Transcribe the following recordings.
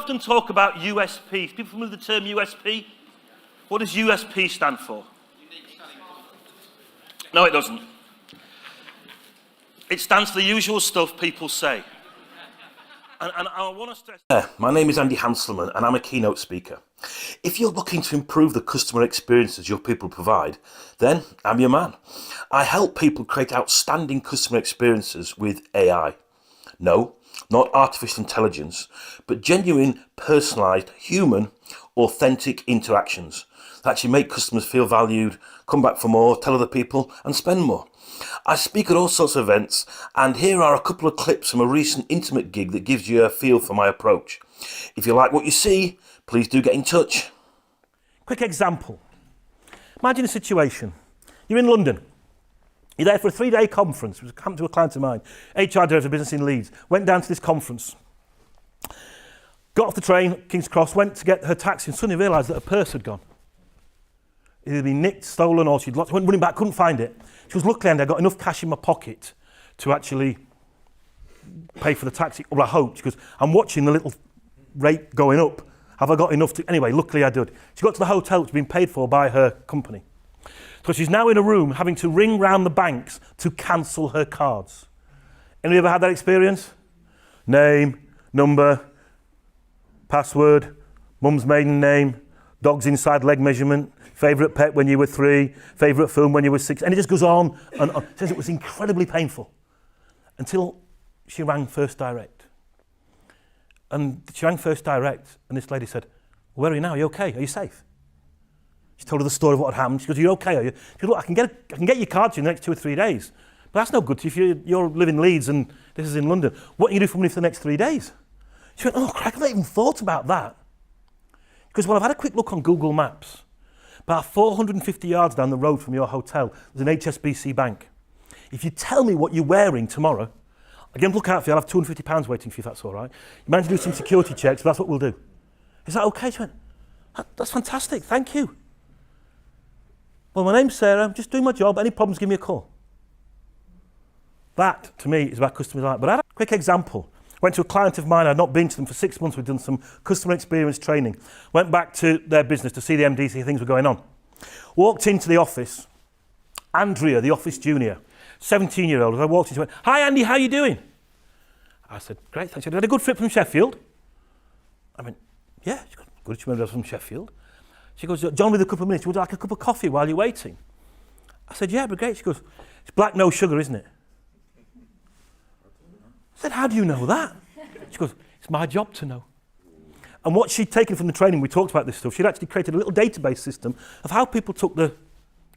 often talk about USPs. People familiar with the term USP? What does USP stand for? No, it doesn't. It stands for the usual stuff people say. And I want to stress... My name is Andy Hanselman and I'm a keynote speaker. If you're looking to improve the customer experiences your people provide, then I'm your man. I help people create outstanding customer experiences with AI. No, not artificial intelligence, but genuine, personalised, human, authentic interactions that actually make customers feel valued, come back for more, tell other people and spend more. I speak at all sorts of events, and here are a couple of clips from a recent intimate gig that gives you a feel for my approach. If you like what you see, please do get in touch. Quick example. Imagine a situation. You're in London. You're there for a 3-day conference. It was happened to a client of mine, HR director of business in Leeds. Went down to this conference. Got off the train, King's Cross, went to get her taxi and suddenly realised that her purse had gone. It had been nicked, stolen, or she'd lost. Went running back, couldn't find it. She was luckily, Andy, I got enough cash in my pocket to actually pay for the taxi. Well, I hoped, because I'm watching the little rate going up. Have I got enough to... Anyway, luckily I did. She got to the hotel, which had been paid for by her company. So she's now in a room having to ring round the banks to cancel her cards. Anybody ever had that experience? Name, number, password, mum's maiden name, dog's inside leg measurement, favourite pet when you were 3, favourite film when you were 6, and it just goes on and on. It says it was incredibly painful until she rang First Direct. And she rang First Direct and this lady said, where are you now? Are you okay? Are you safe? She told her the story of what had happened. She goes, are you okay? Are you? She goes, look, I can get your card to you in the next 2 or 3 days. But that's no good to you if you're living in Leeds and this is in London. What can you do for me for the next 3 days? She went, oh, crap, I've not even thought about that. Because, well, I've had a quick look on Google Maps. About 450 yards down the road from your hotel, there's an HSBC bank. If you tell me what you're wearing tomorrow, again, look out for you, I'll have £250 waiting for you if that's all right. You managed to do some security checks, but that's what we'll do. Is that okay? She went, that's fantastic, thank you. Well, my name's Sarah, I'm just doing my job. Any problems, give me a call. That, to me, is about customer delight. But I had a quick example. Went to a client of mine, I'd not been to them for 6 months, we'd done some customer experience training. Went back to their business to see the MD, see how things were going on. Walked into the office, Andrea, the office junior, 17-year-old, as I walked in, she went, hi Andy, how you doing? I said, great, thanks. She had a good trip from Sheffield. I went, yeah, she goes, good, she remembered I was from Sheffield. She goes, John, with a couple of minutes, would you like a cup of coffee while you're waiting? I said, yeah, but great. She goes, it's black, no sugar, isn't it? I said, how do you know that? She goes, it's my job to know. And what she'd taken from the training, we talked about this stuff, she'd actually created a little database system of how people took the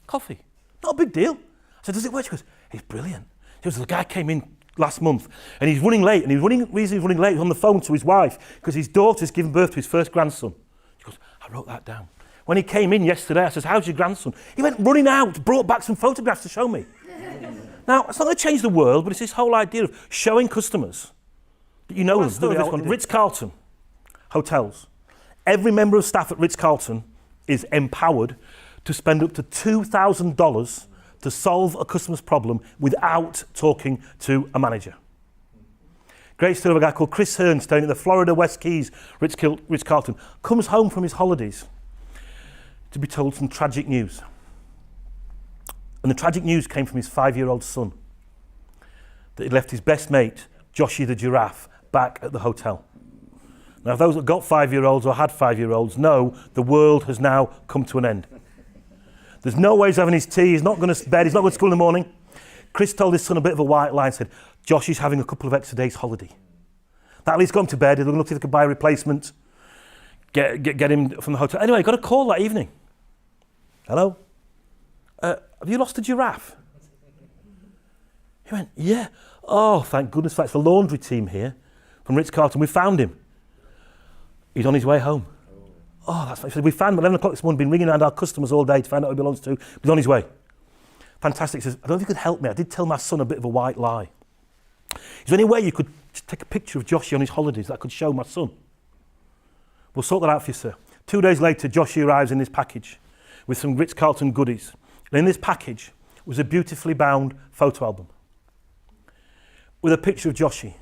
coffee. Not a big deal. I said, does it work? She goes, it's brilliant. She goes, the guy came in last month and he's running late, and the reason he's running late, he was on the phone to his wife because his daughter's given birth to his first grandson. She goes, I wrote that down. When he came in yesterday, I said, how's your grandson? He went running out, brought back some photographs to show me. Now, it's not going to change the world, but it's this whole idea of showing customers that you know them. Ritz-Carlton hotels. Every member of staff at Ritz-Carlton is empowered to spend up to $2,000 to solve a customer's problem without talking to a manager. Great story of a guy called Chris Hearn staying at the Florida West Keys Ritz-Carlton, comes home from his holidays to be told some tragic news. And the tragic news came from his 5-year-old son, that he left his best mate, Joshy the giraffe, back at the hotel. Now, those that got 5-year-olds or had 5-year-olds know the world has now come to an end. There's no way he's having his tea, he's not going to bed, he's not going to school in the morning. Chris told his son a bit of a white lie and said, Joshy's having a couple of extra days holiday. That'll he's gone to bed, they're going to look if they could buy a replacement, get him from the hotel. Anyway, I got a call that evening. Hello? Have you lost a giraffe? He went, yeah. Oh, thank goodness, that's the laundry team here from Ritz-Carlton. We found him. He's on his way home. Oh, that's fine. He said, we found him at 11 o'clock this morning, been ringing around our customers all day to find out who he belongs to. He's on his way. Fantastic. He says, I don't know if you could help me. I did tell my son a bit of a white lie. Is there any way you could take a picture of Joshy on his holidays that I could show my son? We'll sort that out for you, sir. 2 days later, Joshy arrives in this package with some Ritz-Carlton goodies. And in this package was a beautifully bound photo album with a picture of Joshy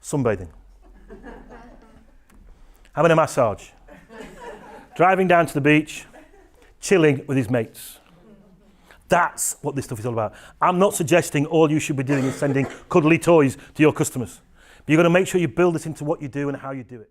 sunbathing. having a massage, driving down to the beach, chilling with his mates. That's what this stuff is all about. I'm not suggesting all you should be doing is sending cuddly toys to your customers. But you've got to make sure you build this into what you do and how you do it.